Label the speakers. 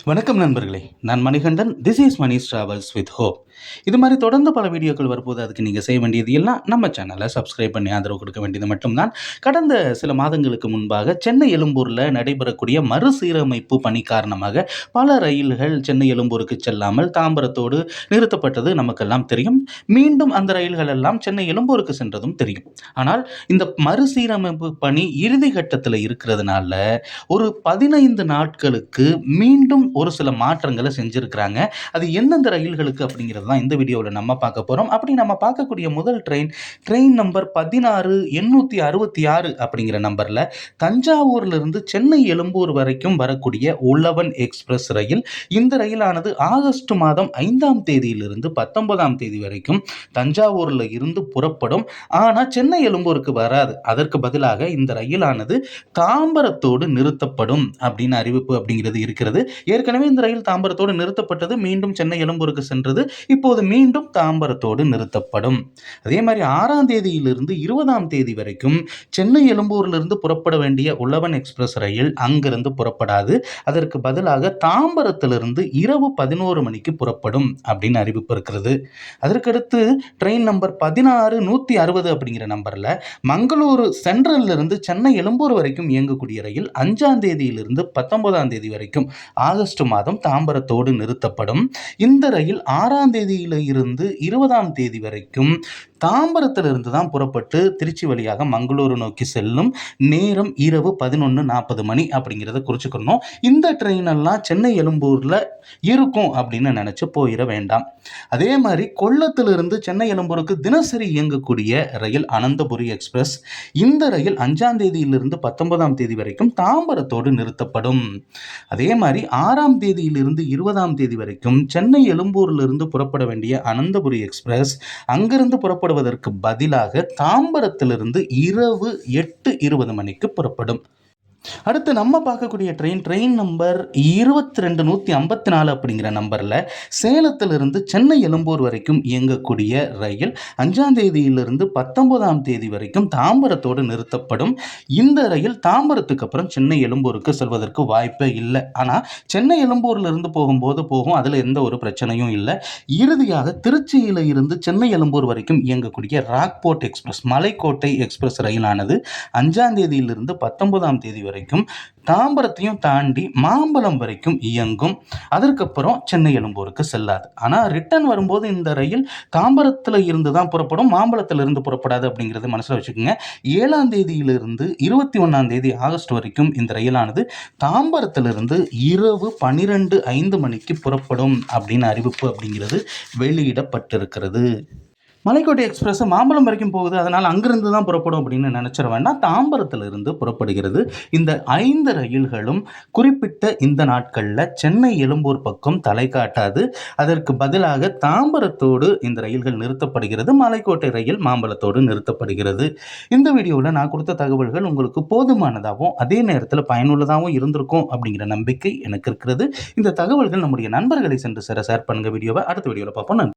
Speaker 1: வணக்கம் நண்பர்களே, நான் Manikandan. This is Mani's travels with hope. இது மாதிரி தொடர்ந்து பல வீடியோக்கள் வரும்போது அதுக்கு நீங்கள் செய்ய வேண்டியது எல்லாம் நம்ம சேனலை சப்ஸ்கிரைப் பண்ணி ஆதரவு கொடுக்க வேண்டியது மட்டும்தான். கடந்த சில மாதங்களுக்கு முன்பாக சென்னை எழும்பூரில் நடைபெறக்கூடிய மறுசீரமைப்பு பணி காரணமாக பல ரயில்கள் சென்னை எழும்பூருக்கு செல்லாமல் தாம்பரத்தோடு நிறுத்தப்பட்டது நமக்கெல்லாம் தெரியும். மீண்டும் அந்த ரயில்கள் எல்லாம் சென்னை எழும்பூருக்கு சென்றதும் தெரியும். ஆனால் இந்த மறுசீரமைப்பு பணி இறுதி கட்டத்தில் இருக்கிறதுனால ஒரு 15 நாட்களுக்கு மீண்டும் ஒரு சில மாற்றங்களை செஞ்சிருக்கிறாங்க. அது எந்தெந்த ரயில்களுக்கு அப்படிங்கிறது தான் இந்த வீடியோவில் நம்ம பார்க்க போகிறோம். அப்படி நம்ம பார்க்கக்கூடிய முதல் ட்ரெயின் நம்பர் 16866 அப்படிங்கிற நம்பரில் தஞ்சாவூர்லேருந்து சென்னை எழும்பூர் வரைக்கும் வரக்கூடிய உழவன் எக்ஸ்பிரஸ் ரயில். இந்த ரயிலானது ஆகஸ்ட் மாதம் 5ஆம் தேதியிலிருந்து 19ஆம் தேதி வரைக்கும் தஞ்சாவூரில் இருந்து புறப்படும். ஆனால் சென்னை எழும்பூருக்கு வராது. அதற்கு பதிலாக இந்த ரயிலானது தாம்பரத்தோடு நிறுத்தப்படும் அப்படின்னு அறிவிப்பு அப்படிங்கிறது இருக்கிறது. ஏற்கனவே இந்த ரயில் தாம்பரத்தோடு நிறுத்தப்பட்டது, மீண்டும் சென்னை எழும்பூருக்கு சென்றது, இப்போது மீண்டும் தாம்பரத்தோடு நிறுத்தப்படும். அதே மாதிரி 6ஆம் தேதியிலிருந்து 20ஆம் தேதி வரைக்கும் சென்னை எழும்பூரிலிருந்து புறப்பட வேண்டிய உழவன் எக்ஸ்பிரஸ் ரயில் அங்கிருந்து புறப்படாது. அதற்கு பதிலாக தாம்பரத்திலிருந்து இரவு 11 மணிக்கு புறப்படும் அப்படின்னு அறிவிப்பு இருக்கிறது. அதற்கடுத்து ட்ரெயின் நம்பர் 16160 அப்படிங்கிற நம்பர்ல மங்களூரு சென்ட்ரல்ல இருந்து சென்னை எழும்பூர் வரைக்கும் இயங்கக்கூடிய ரயில் 5ஆம் தேதியிலிருந்து 19ஆம் தேதி வரைக்கும் ஆகஸ்ட் மாதம் தாம்பரத்தோடு நிறுத்தப்படும். இந்த ரயில் 6ஆம் தேதியில இருந்து 20ஆம் தேதி வரைக்கும் தாம்பரத்திலிருந்து தான் புறப்பட்டு திருச்சி வழியாக மங்களூரு நோக்கி செல்லும். நேரம் இரவு 11:40 மணி அப்படிங்கிறத குறிச்சுக்கணும். இந்த ட்ரெயின் எல்லாம் சென்னை எழும்பூர்ல இருக்கும் அப்படின்னு நினைச்சு போயிட வேண்டாம். அதே மாதிரி கொல்லத்திலிருந்து சென்னை எழும்பூருக்கு தினசரி இயங்கக்கூடிய ரயில் அனந்தபுரி எக்ஸ்பிரஸ். இந்த ரயில் 5ஆம் தேதியிலிருந்து 19ஆம் தேதி வரைக்கும் தாம்பரத்தோடு நிறுத்தப்படும். அதே மாதிரி 6ஆம் தேதியிலிருந்து 20ஆம் தேதி வரைக்கும் சென்னை எழும்பூரிலிருந்து புறப்பட வேண்டிய அனந்தபுரி எக்ஸ்பிரஸ் அங்கிருந்து புறப்படுவதற்கு பதிலாக தாம்பரத்திலிருந்து இரவு 8:20 மணிக்கு புறப்படும். அடுத்து நம்ம பார்க்கக்கூடிய ட்ரெயின் நம்பர் 22154 அப்படிங்கிற நம்பரில் சேலத்திலிருந்து சென்னை எழும்பூர் வரைக்கும் இயங்கக்கூடிய ரயில் 5ஆம் தேதியிலிருந்து 19ஆம் தேதி வரைக்கும் தாம்பரத்தோடு நிறுத்தப்படும். இந்த ரயில் தாம்பரத்துக்கு அப்புறம் சென்னை எழும்பூருக்கு செல்வதற்கு வாய்ப்பே இல்லை. ஆனால் சென்னை எழும்பூர்லேருந்து போகும்போது போகும், அதில் எந்த ஒரு பிரச்சனையும் இல்லை. இறுதியாக திருச்சியில் இருந்து சென்னை எழும்பூர் வரைக்கும் இயங்கக்கூடிய ராக்போர்ட் எக்ஸ்பிரஸ் மலைக்கோட்டை எக்ஸ்பிரஸ் ரயிலானது 5ஆம் தேதியிலிருந்து 19ஆம் தேதி வரைக்கும் தாம்பரத்தையும் தாண்டி மாம்பலம் வரைக்கும் இயங்கும். அதற்கப்புறம் சென்னை எழும்பூருக்கு செல்லாது. ஆனால் ரிட்டர்ன் வரும்போது இந்த ரயில் தாம்பரத்தில் இருந்து தான் புறப்படும், மாம்பலத்தில் இருந்து புறப்படாது அப்படிங்கிறது மனசில் வச்சுக்கோங்க. 7ஆம் தேதியிலிருந்து 21ஆம் தேதி ஆகஸ்ட் வரைக்கும் இந்த ரயிலானது தாம்பரத்திலிருந்து இரவு 12:05 மணிக்கு புறப்படும் அப்படின்னு அறிவிப்பு அப்படிங்கிறது வெளியிடப்பட்டிருக்கிறது. மலைக்கோட்டை எக்ஸ்பிரஸ் மாம்பலம் வரைக்கும் போகுது, அதனால் அங்கிருந்து தான் புறப்படும் அப்படின்னு நினச்சிட வேண்டாம். தாம்பரத்திலிருந்து புறப்படுகிறது. இந்த 5 ரயில்களும் குறிப்பிட்ட இந்த நாட்களில் சென்னை எழும்பூர் பக்கம் தலை காட்டாது. அதற்கு பதிலாக தாம்பரத்தோடு இந்த ரயில்கள் நிறுத்தப்படுகிறது. மலைக்கோட்டை ரயில் மாம்பலத்தோடு நிறுத்தப்படுகிறது. இந்த வீடியோவில் நான் கொடுத்த தகவல்கள் உங்களுக்கு போதுமானதாகவும் அதே நேரத்தில் பயனுள்ளதாகவும் இருந்திருக்கும் அப்படிங்கிற நம்பிக்கை எனக்கு இருக்கிறது. இந்த தகவல்கள் நம்முடைய நண்பர்களை சென்று ஷேர் பண்ணுங்க. வீடியோவை அடுத்த வீடியோவில் பார்ப்போம்.